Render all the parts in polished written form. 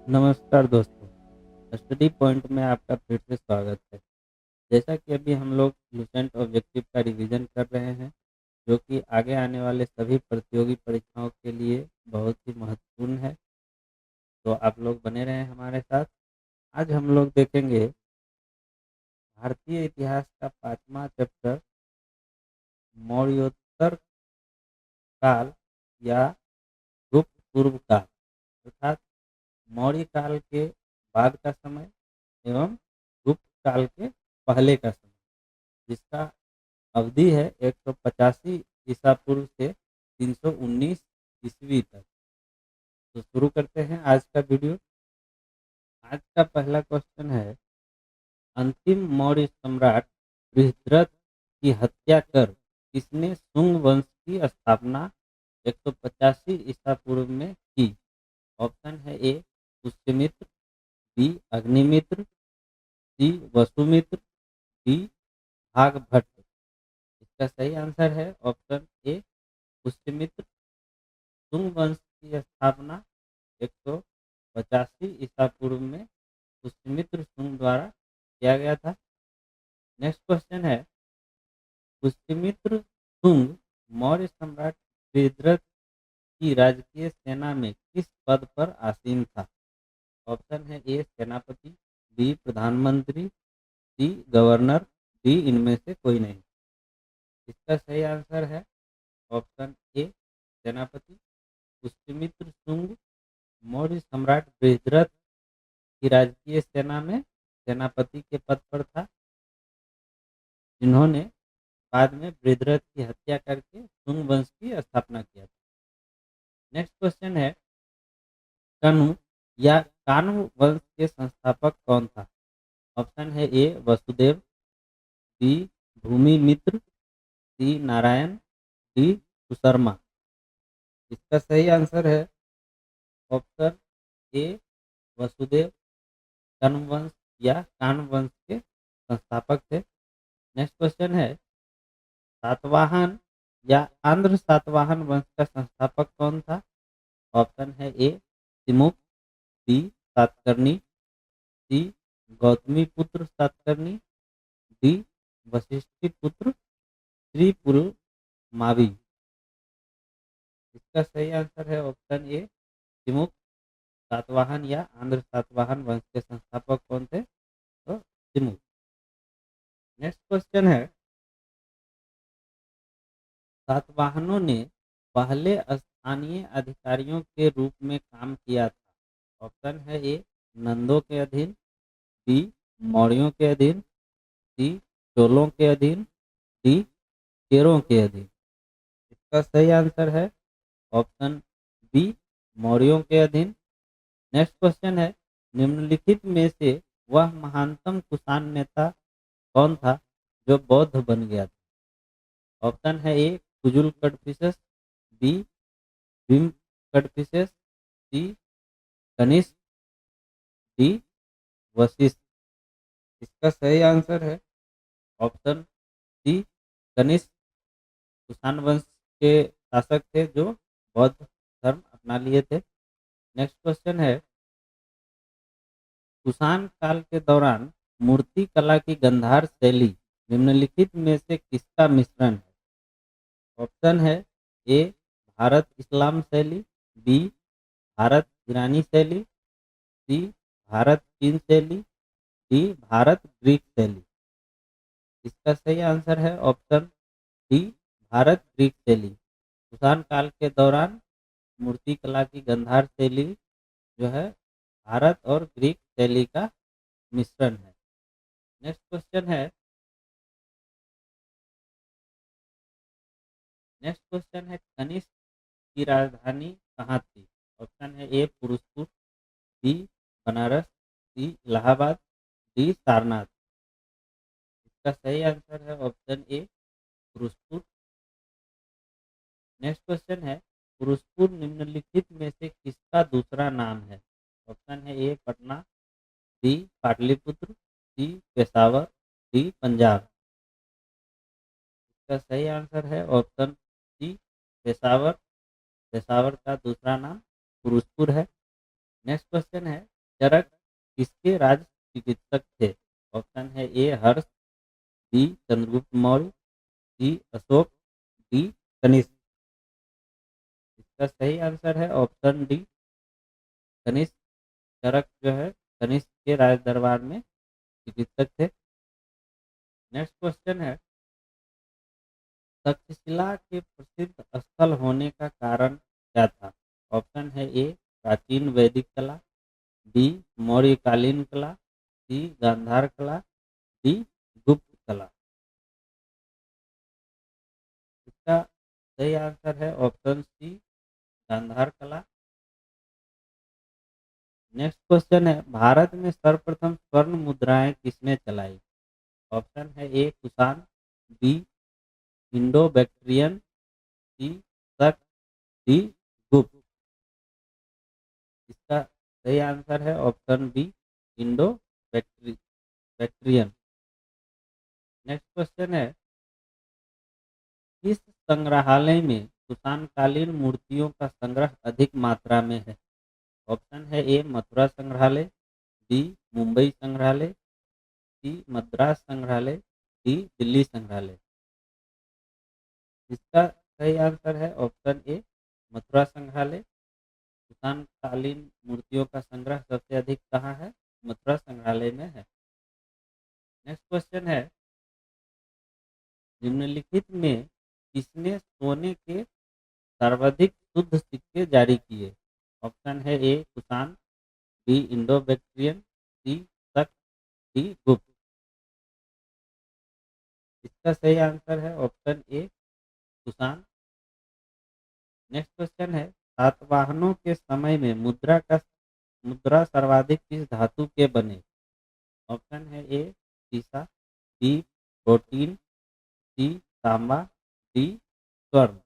नमस्कार दोस्तों, study point में आपका फिर से स्वागत है। जैसा कि अभी हम लोग लुसेंट ऑब्जेक्टिव का रिवीजन कर रहे हैं, जो कि आगे आने वाले सभी प्रतियोगी परीक्षाओं के लिए बहुत ही महत्वपूर्ण है। तो आप लोग बने रहें हमारे साथ। आज हम लोग देखेंगे भारतीय इतिहास का 5वां चैप्टर, मौर्योत्तर काल या गुप्त पूर्व काल, अर्थात मौर्य काल के बाद का समय एवं गुप्त काल के पहले का समय, जिसका अवधि है 185 ईसा पूर्व से 319 ईस्वी तक। तो शुरू करते हैं आज का वीडियो। आज का पहला क्वेश्चन है, अंतिम मौर्य सम्राट बृहद्रथ की हत्या कर किसने शुंग वंश की स्थापना 185 ईसा पूर्व में की? ऑप्शन है ए पुष्यमित्र, बी अग्निमित्र, सी वसुमित्र, डी भागभट्ट। इसका सही आंसर है ऑप्शन ए पुष्यमित्र। शुंग वंश की स्थापना 185 ईसा पूर्व में पुष्यमित्र शुंग द्वारा किया गया था। नेक्स्ट क्वेश्चन है, पुष्यमित्र शुंग मौर्य सम्राट बृहद्रथ की राजकीय सेना में किस पद पर आसीन था? ऑप्शन है ए सेनापति, बी प्रधानमंत्री, सी गवर्नर, डी इनमें से कोई नहीं। इसका सही आंसर है ऑप्शन ए सेनापति। पुष्यमित्र शुंग मौर्य सम्राट बृहद्रथ की राजकीय सेना में सेनापति के पद पर था, जिन्होंने बाद में बृहद्रथ की हत्या करके शुंग वंश की स्थापना किया था। नेक्स्ट क्वेश्चन है, कनु या कान्व वंश के संस्थापक कौन था? ऑप्शन है ए वसुदेव, बी भूमिमित्र, सी नारायण, डी सुशर्मा। इसका सही आंसर है ऑप्शन ए वसुदेव कण्व वंश या कान्व वंश के संस्थापक थे। नेक्स्ट क्वेश्चन है, सातवाहन या आंध्र सातवाहन वंश का संस्थापक कौन था? ऑप्शन है ए तिमुक, बी सातकर्णी, सी गौतमी पुत्र सातकर्णी, डी वशिष्ठी पुत्र त्रिपुलमावी। इसका सही आंसर है ऑप्शन ए तिमुक। सातवाहन या आंध्र सातवाहन वंश के संस्थापक कौन थे? तो तिमुक। नेक्स्ट क्वेश्चन है, सातवाहनों ने पहले स्थानीय अधिकारियों के रूप में काम किया था। ऑप्शन है ए नंदों के अधीन, बी मौर्यों के अधीन, सी चोलों के अधीन, डी चेरों के अधीन। इसका सही आंसर है ऑप्शन बी मौर्यों के अधीन। नेक्स्ट क्वेश्चन है, निम्नलिखित में से वह महानतम कुषाण नेता कौन था जो बौद्ध बन गया था? ऑप्शन है ए कुजुल कड़फिसेस, बी भीम कड़फिसेस, सी कनिष्क, डी वशिष्ठ। इसका सही आंसर है ऑप्शन सी कनिष्क। कुषाण वंश के शासक थे जो बौद्ध धर्म अपना लिए थे। नेक्स्ट क्वेश्चन है, कुषाण काल के दौरान मूर्ति कला की गंधार शैली निम्नलिखित में से किसका मिश्रण है? ऑप्शन है ए भारत इस्लाम शैली, बी भारत ईरानी शैली, सी भारत चीन शैली, डी भारत ग्रीक शैली। इसका सही आंसर है ऑप्शन डी भारत ग्रीक शैली। कुषाण काल के दौरान मूर्ति कला की गंधार शैली जो है भारत और ग्रीक शैली का मिश्रण है। नेक्स्ट क्वेश्चन है, कनिष्क की राजधानी कहाँ थी? ऑप्शन है A Purushpur, B Banaras, C Allahabad, D Sarnath. इसका सही आंसर है option A Purushpur. Next question है, पुरुषपुर निम्नलिखित में से किसका दूसरा नाम है? ऑप्शन है ए पटना, बी पाटलिपुत्र, सी पेशावर, डी पंजाब। इसका सही आंसर है ऑप्शन सी पेशावर। पेशावर का दूसरा नाम पुरुषपुर है। नेक्स्ट क्वेश्चन है, चरक किसके राज चिकित्सक थे? ऑप्शन है ए हर्ष, B Chandragupta Maurya, C Ashoka, D Kanishka. इसका सही आंसर है ऑप्शन डी कनिष्क। चरक जो है कनिष्क के राज दरबार में चिकित्सक थे। नेक्स्ट क्वेश्चन है, तक्षशिला के प्रसिद्ध स्थल होने का कारण क्या था? ऑप्शन है ए प्राचीन वैदिक कला, बी मौर्यकालीन कला, सी गांधार कला, डी गुप्त कला। इसका सही आंसर है ऑप्शन सी गांधार कला। नेक्स्ट क्वेश्चन है, भारत में सर्वप्रथम स्वर्ण मुद्राएं किसने चलाई? ऑप्शन है A Kushan, B Indo Bactrian, C Shaka, D Gupta. इसका सही आंसर है option B Indo Bactrian. Next question है, किस संग्रहालय में कुषाणकालीन मूर्तियों का संग्रह अधिक मात्रा में है? ऑप्शन है ए मथुरा संग्रहालय, बी मुंबई संग्रहालय, सी मद्रास संग्रहालय, डी दिल्ली संग्रहालय। इसका सही आंसर है ऑप्शन ए मथुरा संग्रहालय। कुषाणकालीन मूर्तियों का संग्रह सबसे अधिक कहाँ है? मथुरा संग्रहालय में है। नेक्स्ट क्वेश्चन है, निम्नलिखित में किसने सोने के सर्वाधिक शुद्ध सिक्के जारी किए? ऑप्शन है A Kushan, B Indo Bactrian, C Shaka, D Gupta. इसका सही आंसर है ऑप्शन ए कुषाण। नेक्स्ट क्वेश्चन है, सातवाहनों के समय में मुद्रा सर्वाधिक किस धातु के बने? ऑप्शन है ए सीसा, बी प्रोटीन, सी तांबा, डी स्वर्ण।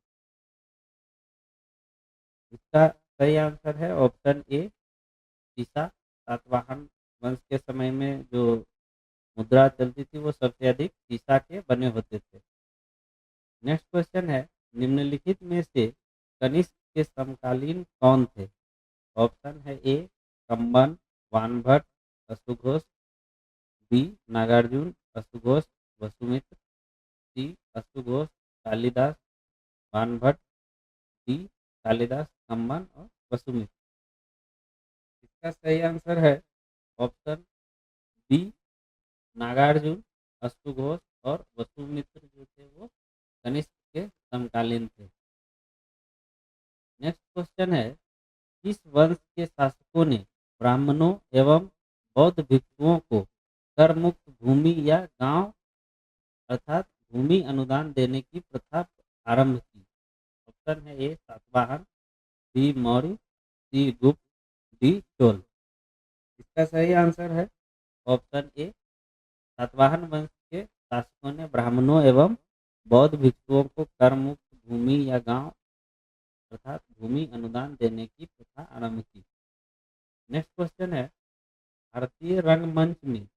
इसका सही आंसर है ऑप्शन ए सीसा। सातवाहन वंश के समय में जो मुद्रा चलती थी वो सबसे अधिक सीसा के बने होते थे। नेक्स्ट क्वेश्चन है, निम्नलिखित में से कनिष्क के समकालीन कौन थे? ऑप्शन है ए कंबन, वानभट्ट, अश्वघोष, बी नागार्जुन, अश्वघोष, वसुमित्र, सी अश्वघोष, कालिदास, वानभट्ट, डी कालिदास, कंबन और वसुमित्र। इसका सही आंसर है ऑप्शन बी नागार्जुन, अश्वघोष और वसुमित्र जो थे वो कनिष्क के समकालीन थे। नेक्स्ट क्वेश्चन है, किस वंश के शासकों ने ब्राह्मणों एवं बौद्ध भिक्षुओं को कर मुक्त भूमि या गांव अर्थात भूमि अनुदान देने की प्रथा आरंभ की? ऑप्शन है ए सातवाहन, बी मौर्य, सी गुप्त, डी चोल। इसका सही आंसर है ऑप्शन ए सातवाहन वंश के शासकों ने ब्राह्मणों एवं बौद्ध भिक्षुओं को कर मुक्त भूमि या गांव अर्थात भूमि अनुदान देने की प्रथा आरंभ की। नेक्स्ट क्वेश्चन है, भारतीय रंगमंच में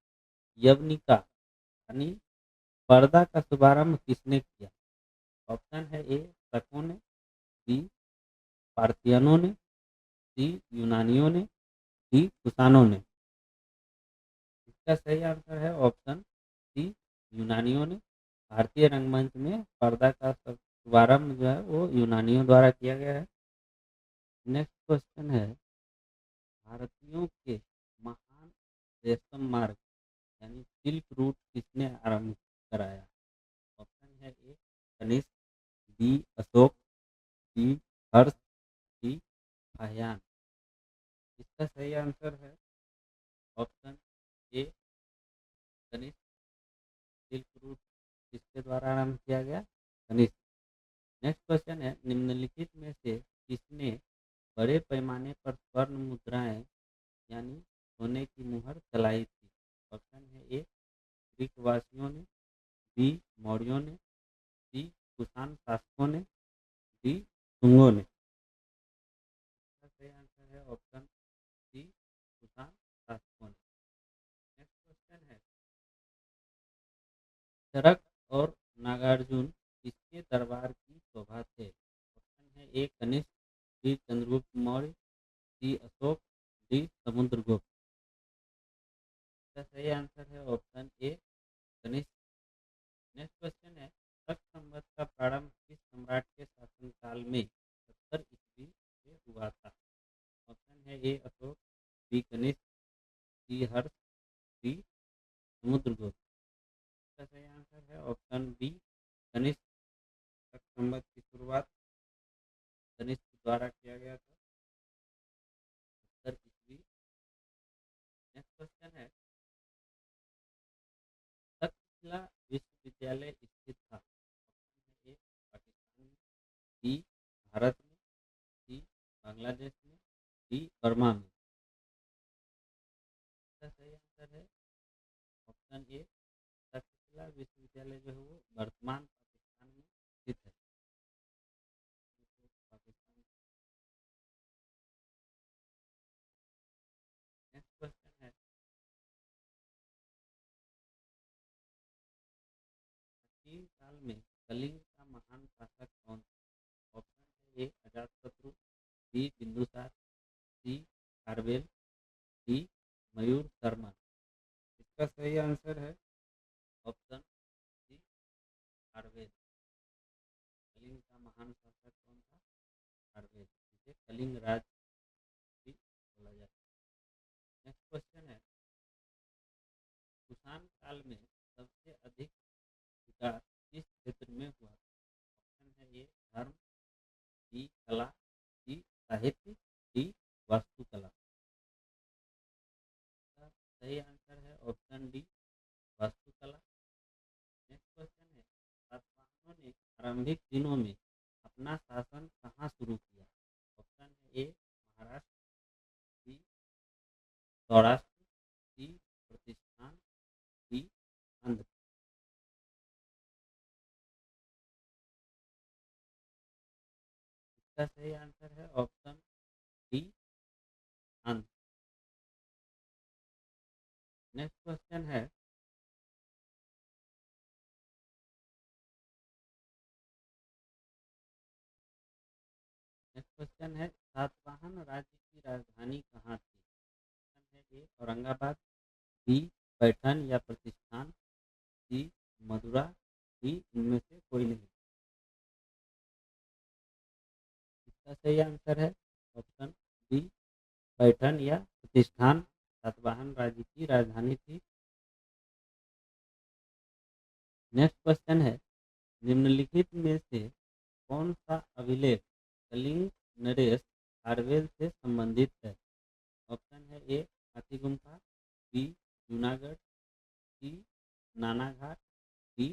यवनिका यानी पर्दा का शुभारंभ किसने किया? ऑप्शन है ए शकों ने, बी पार्थियनों ने, सी यूनानियों ने, डी कुषाणों ने। इसका सही आंसर है ऑप्शन सी यूनानियों ने। भारतीय रंगमंच में पर्दा का शुभारंभ जो है वो यूनानियों द्वारा किया गया है। नेक्स्ट क्वेश्चन है, भारतीयों के महान रेशम मार्ग यानी सिल्क रूट किसने आरंभ कराया? ऑप्शन है A Kanishka, B Ashoka, C Harsha, D Fahien. इसका सही आंसर है option A Kanishka. Silk route किसके द्वारा आरंभ किया गया? कनिष्क। नेक्स्ट क्वेश्चन है, निम्नलिखित में से किसने बड़े पैमाने पर स्वर्ण मुद्राएं यानी सोने की मुहर चलाई थी? ऑप्शन है ए ग्रीक वासियों ने, बी मौर्यों ने, सी कुषाण शासकों ने, डी शुंगों ने। इसका सही आंसर है ऑप्शन सी कुषाण शासकों ने। नेक्स्ट क्वेश्चन है, चरक और नागार्जुन किसके दरबार की शोभा थे? ऑप्शन है A Kanishka, B Chandragupta Maurya, C Ashoka, D Samudragupta. इसका सही आंसर है option A Kanishka. Next question है शक संवत का प्रारंभ किस सम्राट के शासनकाल में 70 ईस्वी से हुआ था? ऑप्शन है ए अशोक, बी कनिष्क, सी हर्ष, डी समुद्रगुप्त। इसका सही आंसर है ऑप्शन बी कनिष्क। शक संवत की शुरुआत कनिष्क द्वारा किया गया था 70 ईस्वी। नेक्स्ट क्वेश्चन है तक्षशिला विश्वविद्यालय स्थित था? ऑप्शन है ए पाकिस्तान में, बी भारत में, सी बांग्लादेश में, डी बर्मा में। इसका सही आंसर है ऑप्शन ए तक्षशिला विश्वविद्यालय जो है वो वर्तमान पाकिस्तान में स्थित है। तो पाकिस्तान। नेक्स्ट क्वेश्चन है प्राचीन काल में कलिंग का महान शासक कौन था? ऑप्शन है ए अजातशत्रु, बी बिंदुसार, सी खारवेल, डी मयूर शर्मा। इसका सही आंसर है ऑप्शन सी खारवेल। कलिंग का महान शासक कौन था? खारवेल, जिसे कलिंग राज भी बोला जाता है। नेक्स्ट क्वेश्चन है कुषाण काल में सबसे अधिक विकास किस क्षेत्र में हुआ था? ऑप्शन है ए धर्म, बी कला, सी साहित्य, डी वास्तुकला। इसका सही आंसर है ऑप्शन डी वास्तुकला। नेक्स्ट क्वेश्चन है सातवाहनों ने आरंभिक दिनों में अपना शासन कहाँ शुरू किया? ऑप्शन है ए महाराष्ट्र, बी सौराष्ट्र, सी प्रतिष्ठान, डी आंध्र। इसका सही आंसर है option D Andhra. Next question है नेक्स्ट क्वेश्चन है सातवाहन राज्य की राजधानी कहाँ थी? ऑप्शन है ए औरंगाबाद, बी पैठन या प्रतिष्ठान, सी मदुरा, डी इनमें से कोई नहीं। इसका सही आंसर है ऑप्शन बी पैठन या प्रतिष्ठान सातवाहन राज्य की राजधानी थी। नेक्स्ट क्वेश्चन है निम्नलिखित में से कौन सा अभिलेख कलिंग नरेश खारवेल से संबंधित है? ऑप्शन है ए हाथी गुम्फा, बी जूनागढ़, सी नानाघाट, डी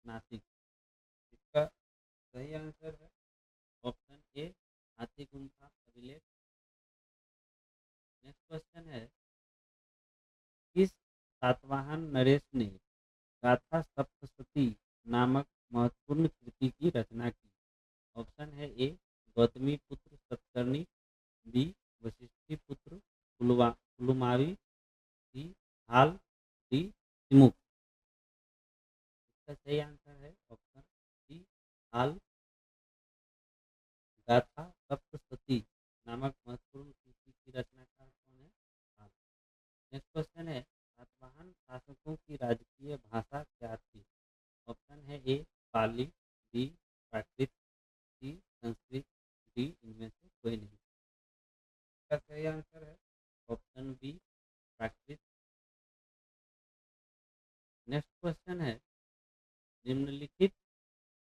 नासिक। इसका सही आंसर है ऑप्शन ए हाथी गुम्फा अभिलेख। नेक्स्ट क्वेश्चन है किस सातवाहन नरेश ने गाथा सप्तशती नामक महत्वपूर्ण कृति की रचना की? ऑप्शन है ए गौतमी पुत्र सतकर्णी, बी वशिष्ठी पुत्र पुलुमावी, सी हाल, डी सिमुक। इसका सही आंसर है ऑप्शन सी हाल। गाथा सप्तशती नामक महत्वपूर्ण कृति की रचनाकार कौन है? हाल। नेक्स्ट क्वेश्चन है सातवाहन शासकों की राजकीय भाषा क्या थी? ऑप्शन है ए पाली, बी प्राकृत, सी संस्कृत, डी इनमें से कोई नहीं। इसका सही आंसर है ऑप्शन बी प्राकृत। नेक्स्ट क्वेश्चन है निम्नलिखित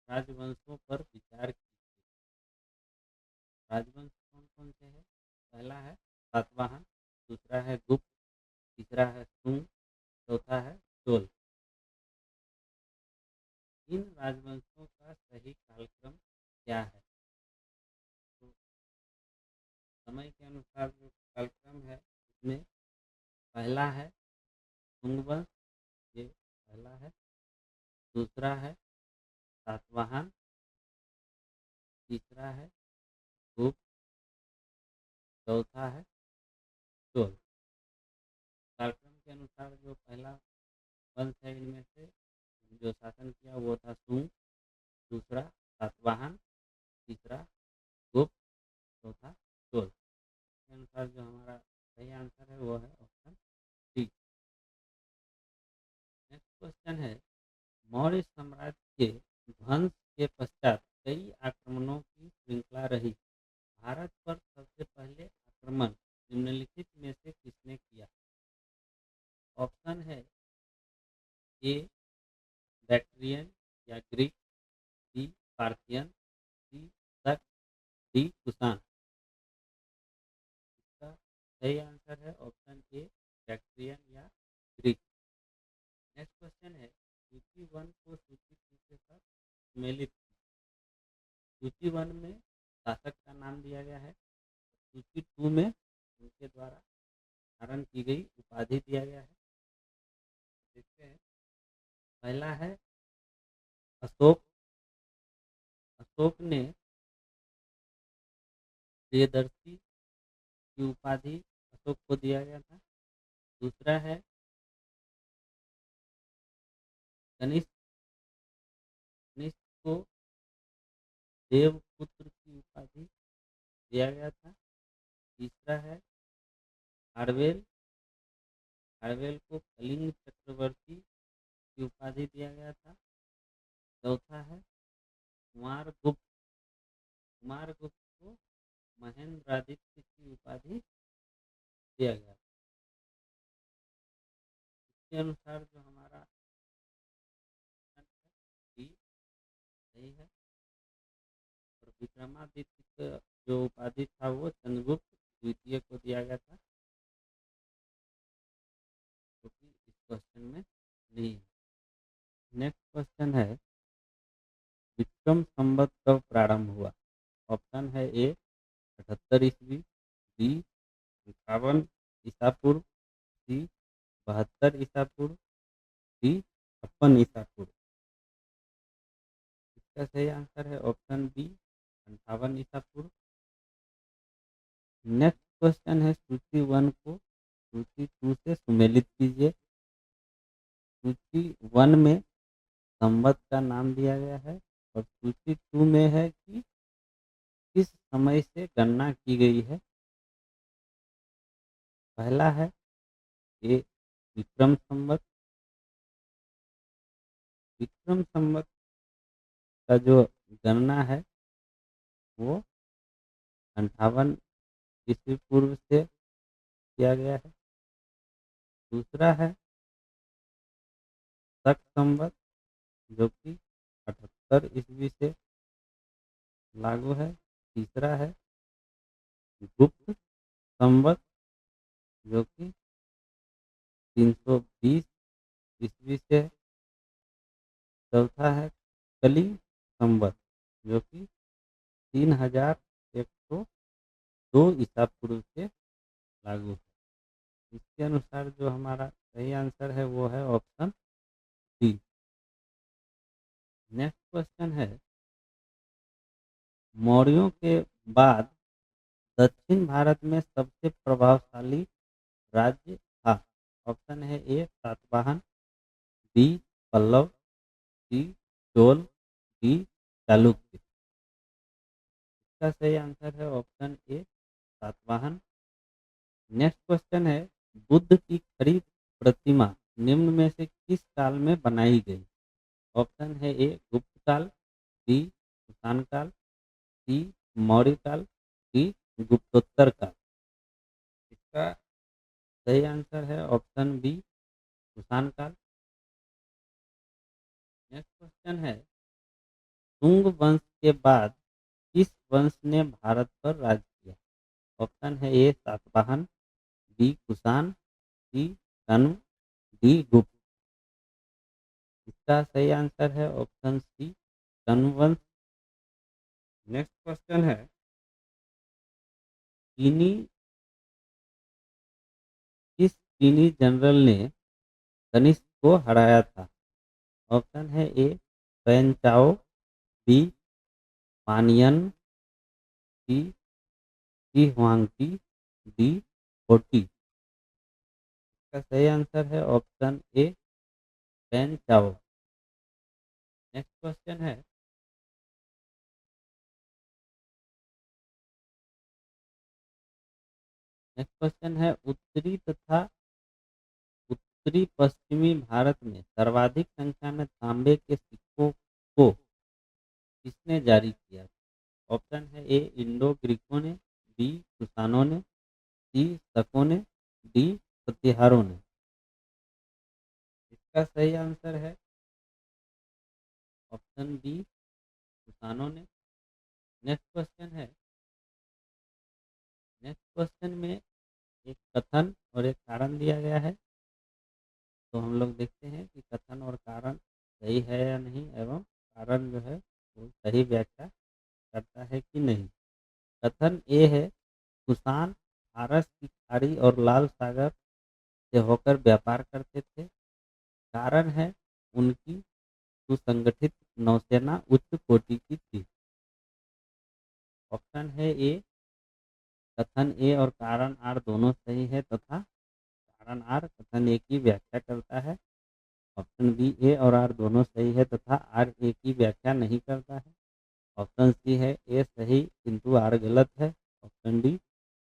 राजवंशों पर विचार कीजिए। राजवंश कौन कौन से हैं? पहला है सातवाहन, दूसरा है गुप्त, तीसरा है सुंग, चौथा है चोल। इन राजवंशों का सही कालक्रम क्या है? तो समय के अनुसार जो कालक्रम है उसमें पहला है सुंग वंश, ये पहला है, दूसरा है सातवाहन, तीसरा है गुप्त, चौथा है चोल। कालक्रम के अनुसार जो पहला वंश है इनमें से जो शासन किया वो था सुंग, दूसरा सातवाहन, तीसरा गुप्त, चौथा चोल। इसके अनुसार जो हमारा सही आंसर है वो है ऑप्शन डी। क्वेश्चन है, मौर्य साम्राज्य के ध्वंस के पश्चात कई आक्रमणों की श्रृंखला रही। भारत पर सबसे पहले आक्रमण निम्नलिखित में से किसने किया? ऑप्शन है ए बैक्ट्रियन या ग्रीक, बी पार्थियन, सी शक, डी कुषाण। इसका सही आंसर है ऑप्शन ए बैक्ट्रियन या ग्रीक। नेक्स्ट क्वेश्चन है, सूची वन को सूची टू के साथ सम्मिलित कीजिए। सूची वन में शासक का नाम दिया गया है, सूची टू में उनके द्वारा धारण की गई उपाधि दिया गया है। देखते हैं, पहला है अशोक। अशोक ने प्रियदर्शी की उपाधि अशोक को दिया गया था। दूसरा है कनिष्क। कनिष्क को देवपुत्र की उपाधि दिया गया था। तीसरा है खारवेल। खारवेल को कलिंग चक्रवर्ती की उपाधि दिया गया था। चौथा है कुमारगुप्त। कुमारगुप्त को महेंद्रादित्य की उपाधि दिया गया। इसके अनुसार जो हमारा डी सही है, और विक्रमादित्य का जो उपाधि था वो चंद्रगुप्त द्वितीय को दिया गया था, जो कि इस क्वेश्चन में नहीं है। नेक्स्ट क्वेश्चन है, विक्रम संवत कब प्रारंभ हुआ? ऑप्शन है ए 78 ईस्वी, बी 51 ईसा पूर्व, सी 72 ईसा पूर्व, डी 56 ईसा पूर्व। इसका सही आंसर है ऑप्शन बी 58 ईसा पूर्व। नेक्स्ट क्वेश्चन है, सूची वन को सूची टू से सुमेलित कीजिए। सूची वन में संवत का नाम दिया गया है और सूची टू में है कि किस समय से गणना की गई है। पहला है ए विक्रम संवत। विक्रम संवत का जो गणना है वो 58 ईस्वी पूर्व से किया गया है। दूसरा है शक संवत, जो कि 78 ईस्वी से लागू है। तीसरा है गुप्त संवत, जो कि 320 ईस्वी से। चौथा है कलिंग संवत, जो कि 3102 ईसा पूर्व से लागू है। इसके अनुसार जो हमारा सही आंसर है वो है ऑप्शन डी। नेक्स्ट क्वेश्चन है, मौर्यों के बाद दक्षिण भारत में सबसे प्रभावशाली राज्य था। ऑप्शन है ए सातवाहन, बी पल्लव, सी चोल, डी चालुक्य। इसका सही आंसर है ऑप्शन ए सातवाहन। नेक्स्ट क्वेश्चन है, बुद्ध की खड़ी प्रतिमा निम्न में से किस काल में बनाई गई? ऑप्शन है ए गुप्त काल, बी कुषाण काल, सी मौर्य काल, डी गुप्तोत्तर काल। इसका सही आंसर है ऑप्शन बी कुषाण काल। नेक्स्ट क्वेश्चन है, शुंग वंश के बाद किस वंश ने भारत पर राज किया? ऑप्शन है ए सातवाहन, बी कुषाण, सी कण्व, डी गुप्त। इसका सही आंसर है ऑप्शन सी कण्व वंश। नेक्स्ट क्वेश्चन है, चीनी किस चीनी जनरल ने कनिष्क को हराया था? ऑप्शन है ए फैन चाओ, बी पानियन, सी सी हुआंगटी, डी फोर्टी। इसका सही आंसर है ऑप्शन ए फैन चाओ। नेक्स्ट क्वेश्चन है, उत्तरी तथा उत्तरी पश्चिमी भारत में सर्वाधिक संख्या में तांबे के सिक्कों को किसने जारी किया? ऑप्शन है ए इंडो ग्रीकों ने, बी कुषाणों ने, सी शकों ने, डी प्रतिहारों ने। इसका सही आंसर है ऑप्शन बी कुषाणों ने। नेक्स्ट क्वेश्चन है, नेक्स्ट क्वेश्चन में एक कथन और एक कारण दिया गया है, तो हम लोग देखते हैं कि कथन और कारण सही है या नहीं, एवं कारण जो है वो सही व्याख्या करता है कि नहीं। कथन ए है, कुषाण फारस की खाड़ी और लाल सागर से होकर व्यापार करते थे। कारण है उनकी सुसंगठित नौसेना उच्च कोटि की थी। ऑप्शन है ए, कथन ए और कारण आर दोनों सही है तथा कारण आर कथन ए की व्याख्या करता है। ऑप्शन बी ए और आर दोनों सही है तथा आर ए की व्याख्या नहीं करता है। ऑप्शन सी है ए सही किंतु आर गलत है। ऑप्शन डी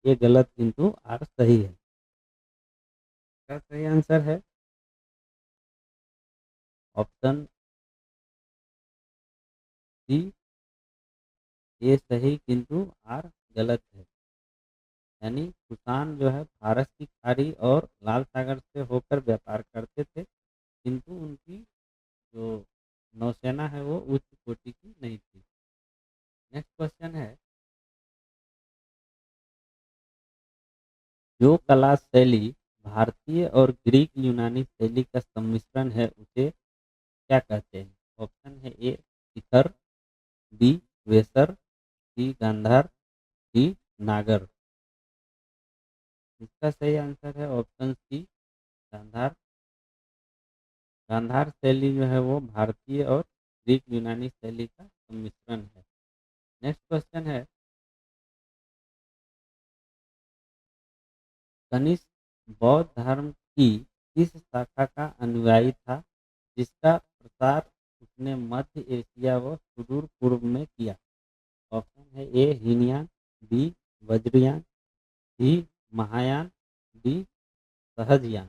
ए गलत किंतु आर सही है। क्या सही आंसर है? ऑप्शन सी, ए सही किंतु आर गलत है। यानी कुषाण जो है फारस की खाड़ी और लाल सागर से होकर व्यापार करते थे, किंतु उनकी जो नौसेना है वो उच्च कोटि की नहीं थी। नेक्स्ट क्वेश्चन है, जो कला शैली भारतीय और ग्रीक यूनानी शैली का सम्मिश्रण है उसे क्या कहते हैं? ऑप्शन है ए शिखर, बी वेसर, सी गांधार, डी नागर। इसका सही आंसर है ऑप्शन सी गांधार। गांधार शैली जो है वो भारतीय और ग्रीक यूनानी शैली का सम्मिश्रण है। नेक्स्ट क्वेश्चन है, कनिष्क बौद्ध धर्म की किस शाखा का अनुयायी था जिसका प्रसार उसने मध्य एशिया व सुदूर पूर्व में किया? ऑप्शन है ए हीनयान, बी वज्रयान, सी महायान, डी सहजयान।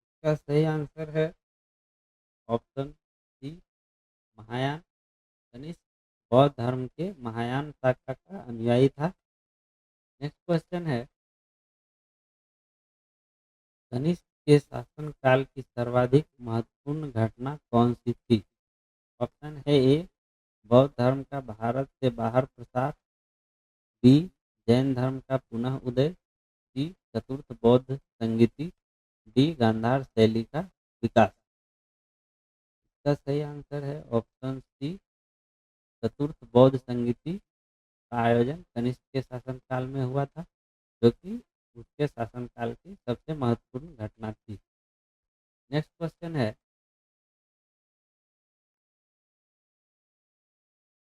इसका सही आंसर है ऑप्शन सी महायान। कनिष्क बौद्ध धर्म के महायान शाखा का अनुयायी था। नेक्स्ट क्वेश्चन है, कनिष्क के शासनकाल की सर्वाधिक महत्वपूर्ण घटना कौन सी थी? ऑप्शन है ए बौद्ध धर्म का भारत से बाहर प्रसार, बी जैन धर्म का पुनः उदय, सी चतुर्थ बौद्ध संगीति, डी गांधार शैली का विकास। इसका सही आंसर है ऑप्शन सी चतुर्थ बौद्ध संगीति का आयोजन कनिष्क के शासनकाल में हुआ था, जो कि उसके शासनकाल की सबसे महत्वपूर्ण घटना थी। नेक्स्ट क्वेश्चन है,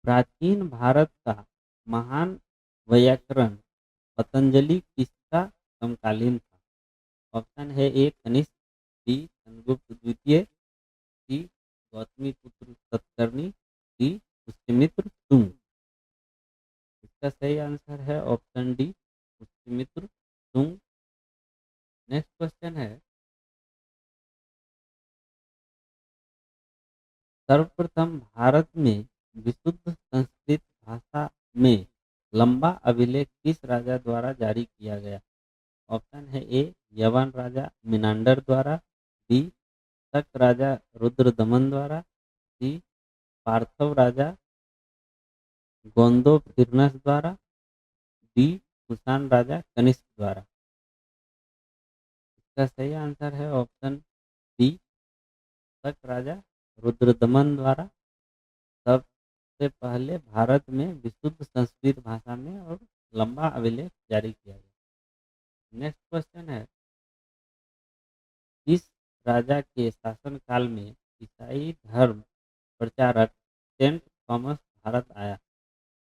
प्राचीन भारत का महान वैयाकरण पतंजलि किसका समकालीन था? ऑप्शन है ए कनिष्क, बी चंद्रगुप्त द्वितीय, सी गौतमी पुत्र सतकर्णी, डी पुष्यमित्र शुंग। इसका सही आंसर है option D Pushyamitra Shunga. Next question है, सर्वप्रथम भारत में विशुद्ध संस्कृत भाषा में लंबा अभिलेख किस राजा द्वारा जारी किया गया? ऑप्शन है ए यवन राजा मिनांडर द्वारा, बी शक राजा रुद्रदमन द्वारा, सी पार्थव राजा गोंदोफिरनस द्वारा, डी कुषाण राजा कनिष्क द्वारा। इसका सही आंसर है ऑप्शन डी शक राजा रुद्रदमन द्वारा सबसे पहले भारत में विशुद्ध संस्कृत भाषा में और लंबा अभिलेख जारी किया गया। नेक्स्ट क्वेश्चन है, इस राजा के शासनकाल में ईसाई धर्म प्रचारक सेंट थॉमस भारत आया?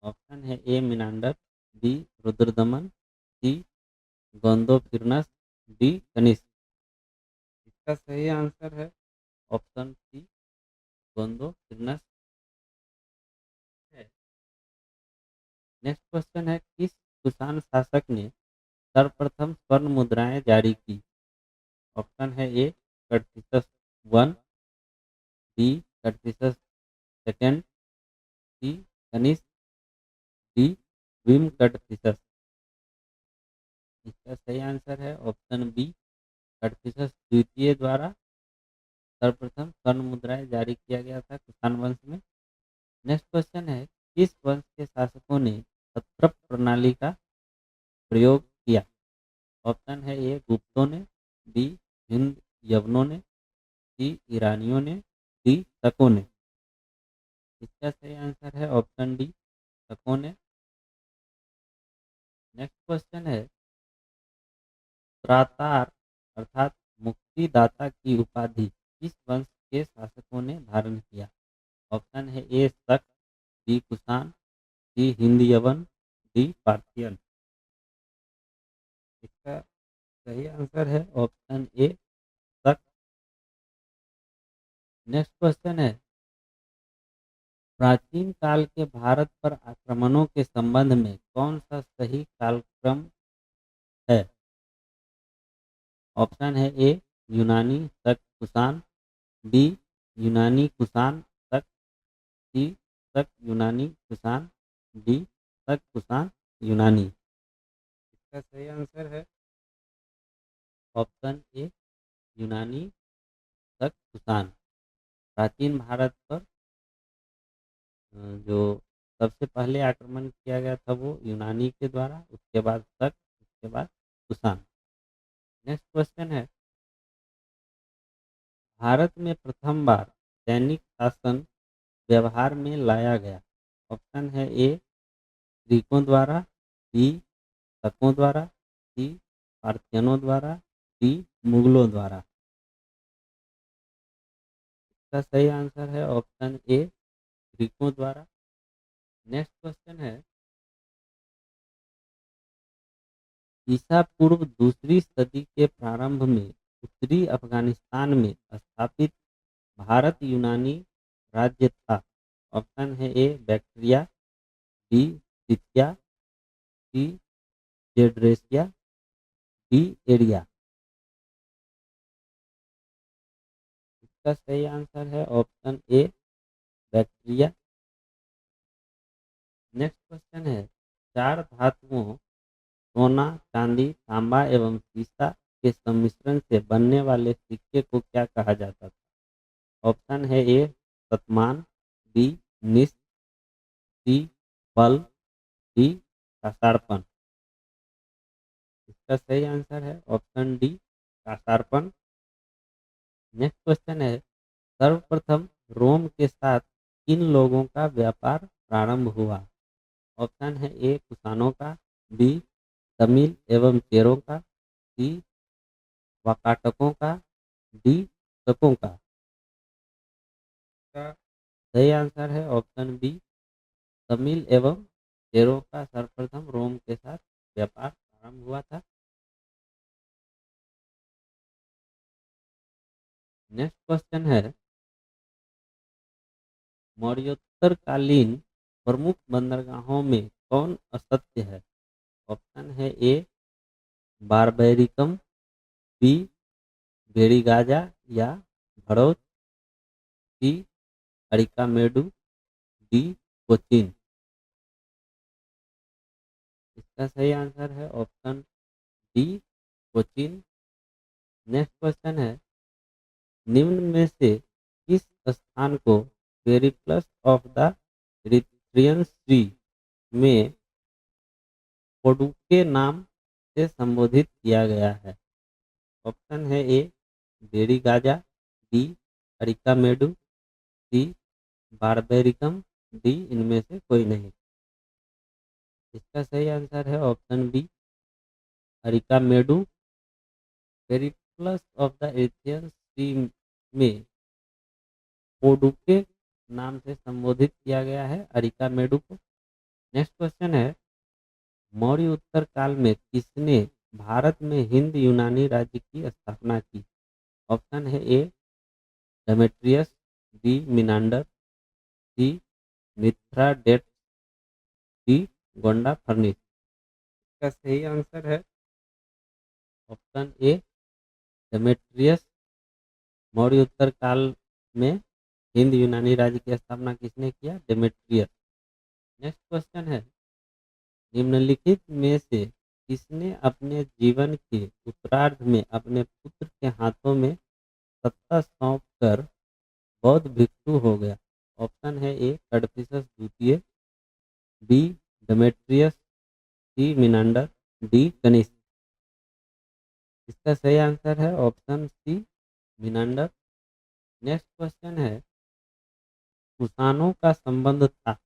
ऑप्शन है ए मिनांडर, बी रुद्रदमन, सी गोंदोफिरनस, डी कनिष्क। इसका सही आंसर है ऑप्शन सी गोंदोफिरनस है। नेक्स्ट क्वेश्चन है, किस कुषाण शासक ने सर्वप्रथम स्वर्ण मुद्राएं जारी की? ऑप्शन है ए Kadphises one, B Kadphises second, सी कनिष्क, डी विम कटफिशस। इसका सही आंसर है ऑप्शन बी कटफिशस द्वितीय द्वारा सर्वप्रथम स्वर्ण मुद्राएं जारी किया गया था कुषाण वंश में। नेक्स्ट क्वेश्चन है किस वंश के शासकों ने सत्रप प्रणाली का प्रयोग किया? ऑप्शन है ए गुप्तों ने, बी हिंद यवनों ने, सी ईरानियों ने, डी शकों ने। इसका सही आंसर है ऑप्शन डी शकों ने। नेक्स्ट क्वेश्चन है त्रातार अर्थात मुक्तिदाता की उपाधि किस वंश के शासकों ने धारण किया? ऑप्शन है ए शक, बी कुषाण, सी हिंद यवन, डी पार्थियन। इसका सही आंसर है ऑप्शन ए शक। नेक्स्ट क्वेश्चन है प्राचीन काल के भारत पर आक्रमणों के संबंध में कौन सा सही कालक्रम है? ऑप्शन है ए यूनानी शक कुषाण, बी यूनानी कुषाण शक, सी शक यूनानी कुषाण, डी शक कुषाण यूनानी। इसका सही आंसर है ऑप्शन ए यूनानी शक कुषाण। प्राचीन भारत पर जो सबसे पहले आक्रमण किया गया था वो यूनानी के द्वारा, उसके बाद शक, उसके बाद कुषाण। नेक्स्ट क्वेश्चन है भारत में प्रथम बार सैनिक शासन व्यवहार में लाया गया। ऑप्शन है ए ग्रीकों द्वारा, बी शकों द्वारा, सी पार्थियनों द्वारा, डी मुगलों द्वारा। इसका सही आंसर है ऑप्शन ए ग्रीकों द्वारा। नेक्स्ट क्वेश्चन है ईसा पूर्व दूसरी सदी के प्रारंभ में उत्तरी अफगानिस्तान में स्थापित भारत यूनानी राज्य था। ऑप्शन है ए बैक्ट्रिया, बी सिथिया, सी जेड्रेसिया, डी एरिया। इसका सही आंसर है ऑप्शन ए बैक्ट्रिया। नेक्स्ट क्वेश्चन है चार धातुओं सोना, चांदी, तांबा एवं सीसा के सम्मिश्रण से बनने वाले सिक्के को क्या कहा जाता था? ऑप्शन है ए शतमान, बी निश, सी पल, डी कासारपन। इसका सही आंसर है ऑप्शन डी कासारपन। नेक्स्ट क्वेश्चन है सर्वप्रथम रोम के साथ किन लोगों का व्यापार प्रारंभ हुआ? ऑप्शन है ए कुषाणों का, बी तमिल एवं चेरों का, सी वाकाटकों का, डी शकों का। इसका सही आंसर है ऑप्शन बी तमिल एवं चेरों का सर्वप्रथम रोम के साथ व्यापार प्रारंभ हुआ था। नेक्स्ट क्वेश्चन है मौर्योत्तरकालीन प्रमुख बंदरगाहों में कौन असत्य है? ऑप्शन है ए बारबैरिकम, बी बेरीगाजा या भड़ौत, सी अरिकामेडु, डी कोचीन। इसका सही आंसर है option D Cochin. Next question है निम्न में से किस स्थान को पेरिप्लस ऑफ द इरिथ्रियन सी में पोडुके नाम से संबोधित किया गया है? ऑप्शन है A Barygaza, B Arikamedu, C Barbaricum, D इनमें से कोई नहीं। इसका सही आंसर है option B Arikamedu. Periplus of the Asian sea में पोडुके नाम से संबोधित किया गया है अरिकामेडु को। नेक्स्ट क्वेश्चन है मौर्य उत्तर काल में किसने भारत में हिंद यूनानी राज्य की स्थापना की? ऑप्शन है ए डेमेट्रियस, बी मिनांडर, सी मिथ्राडेट्स, डी गोंडा फर्निस। इसका सही आंसर है ऑप्शन ए डेमेट्रियस। मौर्योत्तर काल में हिंद यूनानी राज्य की स्थापना किसने किया? डेमेट्रियस। नेक्स्ट क्वेश्चन है, निम्नलिखित में से किसने अपने जीवन के उत्तरार्ध में अपने पुत्र के हाथों में सत्ता सौंप कर बौद्ध भिक्षु हो गया? ऑप्शन है ए कड़फिसस द्वितीय, B Demetrius, C Menander, D Kanishka. इसका सही आंसर है option C Menander. Next question है, कुषाणों का संबंध था?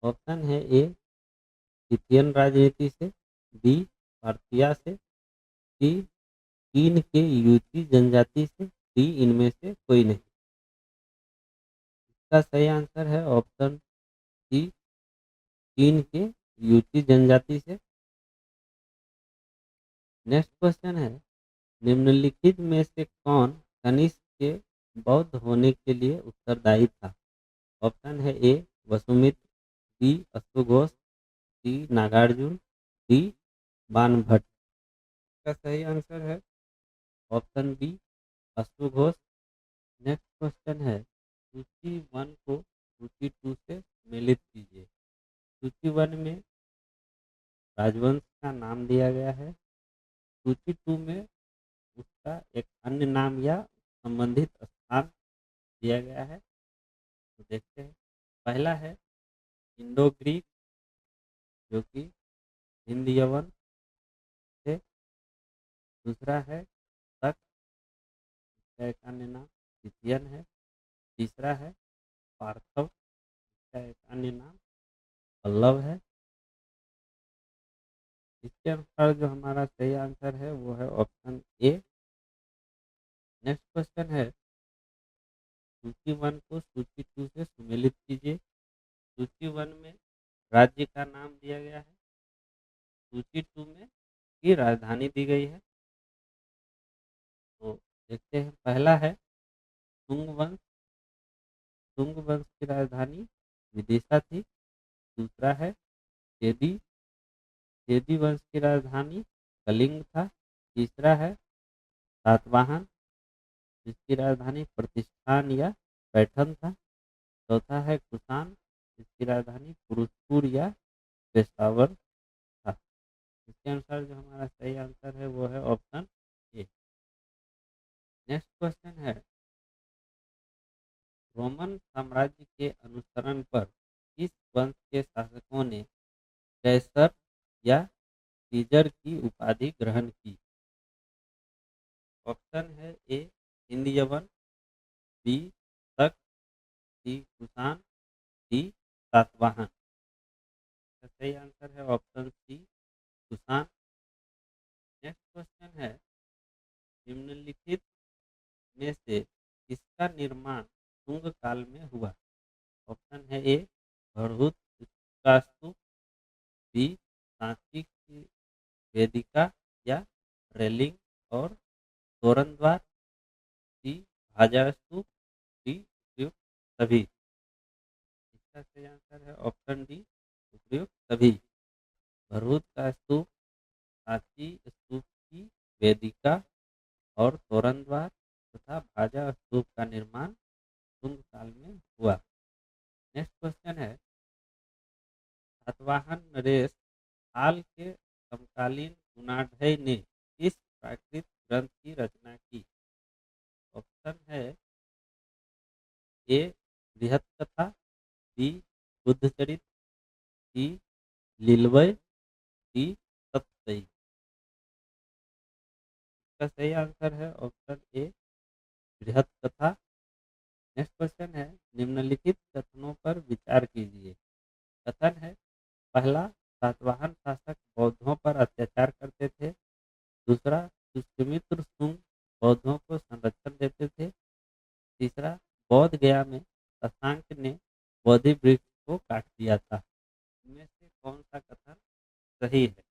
ऑप्शन है ए स्किथियन राजनीति से, बी पार्थिया से, सी चीन के यूची जनजाति से, डी इनमें से कोई नहीं। इसका सही आंसर है ऑप्शन सी चीन के यूची जनजाति से। नेक्स्ट क्वेश्चन है, निम्नलिखित में से कौन कनिष्क के बौद्ध होने के लिए उत्तरदायी था? ऑप्शन है ए वसुमित्र, बी अश्वघोष, सी नागार्जुन, डी बाणभट्ट। इसका सही आंसर है ऑप्शन बी अश्वघोष। नेक्स्ट क्वेश्चन है, सूची 1 को सूची 2 से सम्मिलित कीजिए। सूची 1 में राजवंश का नाम दिया गया है, सूची 2 में उसका एक अन्य नाम या संबंधित स्थान दिया गया है। तो देखते हैं, पहला है इंडो ग्रीक, जो कि हिंद यवन से। दूसरा है तक, इसका एक अन्य नाम स्किथियन है। तीसरा है पार्थव, इसका एक अन्य नाम पल्लव है। इसके अनुसार जो हमारा सही आंसर है वो है ऑप्शन ए। नेक्स्ट क्वेश्चन है, सूची 1 को सूची 2 से सम्मिलित कीजिए। सूची 1 में राज्य का नाम दिया गया है, सूची 2 में की राजधानी दी गई है। तो देखते हैं, पहला है शुंग वंश। शुंग वंश की राजधानी विदिशा थी। दूसरा है चेदी। चेदी वंश की राजधानी कलिंग था। तीसरा है सातवाहन, जिसकी राजधानी प्रतिष्ठान या पैठन था। चौथा है कुषाण, जिसकी राजधानी फिरोजपुर या पेशावर था। इसके अनुसार जो हमारा सही आंसर है वो है ऑप्शन ए। नेक्स्ट क्वेश्चन है, रोमन साम्राज्य के अनुसरण पर किस वंश के शासकों ने कैसर या सीजर की उपाधि ग्रहण की? ऑप्शन है ए हिंद यवन, बी तक, सी कुषाण, डी सातवाहन। सही आंसर है option C Kushan. Next question है, निम्नलिखित में से किसका निर्माण शुंग काल में हुआ? ऑप्शन है ए भरहुत का स्तूप, बी सांची की वेदिका या रेलिंग और तोरण द्वार, सी भाजा स्तूप, डी उपयुक्त सभी। इसका सही आंसर है ऑप्शन डी उपयुक्त सभी। भरहुत का स्तूप, सांची स्तूप की वेदिका और तोरण द्वार तथा भाजा स्तूप का निर्माण शुंग काल में हुआ। नेक्स्ट क्वेश्चन है, सातवाहन नरेश हाल के समकालीन गुणाढ़ ने किस प्राकृत ग्रंथ की रचना की? ऑप्शन है ए बृहत कथा, बी बुद्धचरित, सी लीलवय, डी सप्तशती। इसका सही आंसर है ऑप्शन ए बृहत कथा। नेक्स्ट क्वेश्चन है, निम्नलिखित कथनों पर विचार कीजिए। कथन है, पहला, सातवाहन शासक बौद्धों पर अत्याचार करते थे। दूसरा, पुष्यमित्र शुंग बौद्धों को संरक्षण देते थे। तीसरा, बौद्ध गया में शशांक ने बोधि वृक्ष को काट दिया था। इनमें से कौन सा कथन सही है?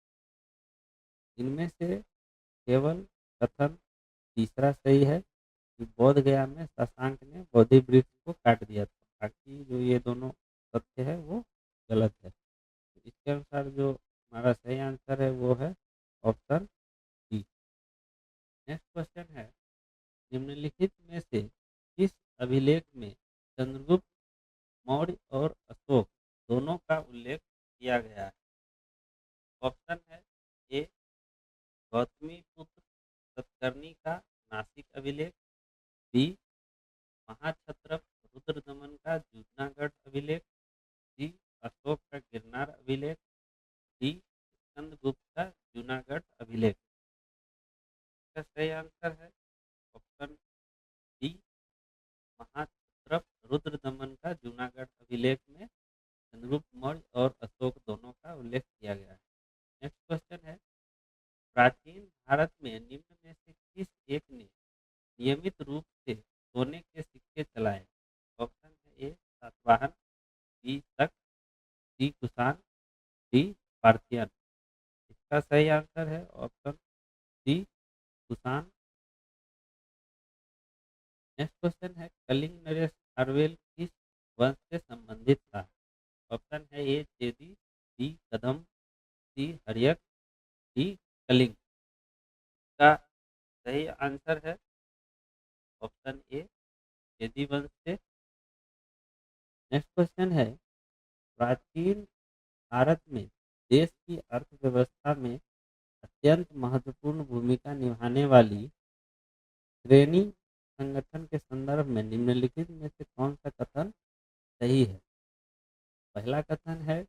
इनमें से केवल कथन तीसरा सही है कि बौद्ध गया में शशांक ने बोधि वृक्ष को काट दिया था। बाकी जो ये दोनों तथ्य है वो गलत है। तो इसके अनुसार जो हमारा सही आंसर है वो है ऑप्शन डी। नेक्स्ट क्वेश्चन है, निम्नलिखित में से किस अभिलेख में चंद्रगुप्त मौर्य और अशोक दोनों का उल्लेख किया गया है? ऑप्शन है ए गौतमीपुत्र सतकर्णी का नासिक अभिलेख, बी महाक्षत्रप रुद्रदमन का जूनागढ़ अभिलेख, सी अशोक का गिरनार अभिलेख, डी स्कंदगुप्त का जूनागढ़ अभिलेख। इसका सही आंसर है ऑप्शन डी महाक्षत्रप रुद्रदमन का जूनागढ़ अभिलेख में चंद्रगुप्त मौर्य और अशोक दोनों का उल्लेख किया गया है। नेक्स्ट क्वेश्चन है, प्राचीन भारत में निम्न में से किस एक ने नियमित रूप से सोने के सिक्के चलाए? ऑप्शन है ए सातवाहन, बी शक, सी कुषाण, डी पार्थियन। इसका सही आंसर है option C Kushan. Next question है, कलिंग नरेश खारवेल किस वंश से संबंधित था? ऑप्शन है ए चेदी, बी कदम, सी हर्यक, डी कलिंग। का सही आंसर है ऑप्शन ए चेदी वंश से। नेक्स्ट क्वेश्चन है, प्राचीन भारत में देश की अर्थव्यवस्था में अत्यंत महत्वपूर्ण भूमिका निभाने वाली श्रेणी संगठन के संदर्भ में निम्नलिखित में से कौन सा कथन सही है? पहला कथन है,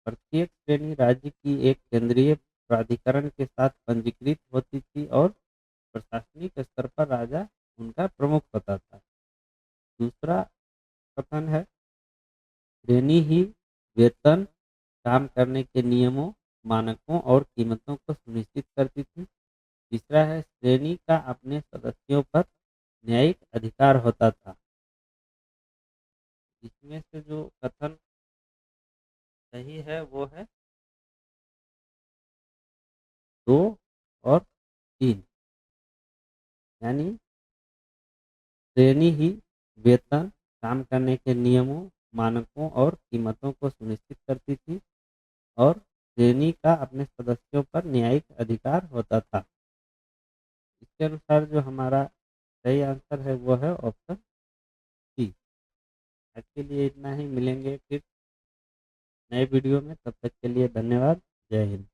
प्रत्येक श्रेणी राज्य की एक केंद्रीय प्राधिकरण के साथ पंजीकृत होती थी और प्रशासनिक स्तर पर राजा उनका प्रमुख होता था। दूसरा कथन है, श्रेणी ही वेतन, काम करने के नियमों, मानकों और कीमतों को सुनिश्चित करती थी। तीसरा है, श्रेणी का अपने सदस्यों पर न्यायिक अधिकार होता था। इसमें से जो कथन सही है वो है 2 और 3, यानी श्रेणी ही वेतन, काम करने के नियमों, मानकों और कीमतों को सुनिश्चित करती थी और श्रेणी का अपने सदस्यों पर न्यायिक अधिकार होता था। इसके अनुसार जो हमारा सही आंसर है वो है ऑप्शन सी। आज के लिए इतना ही, मिलेंगे फिर नए वीडियो में, तब तक के लिए धन्यवाद। जय हिंद।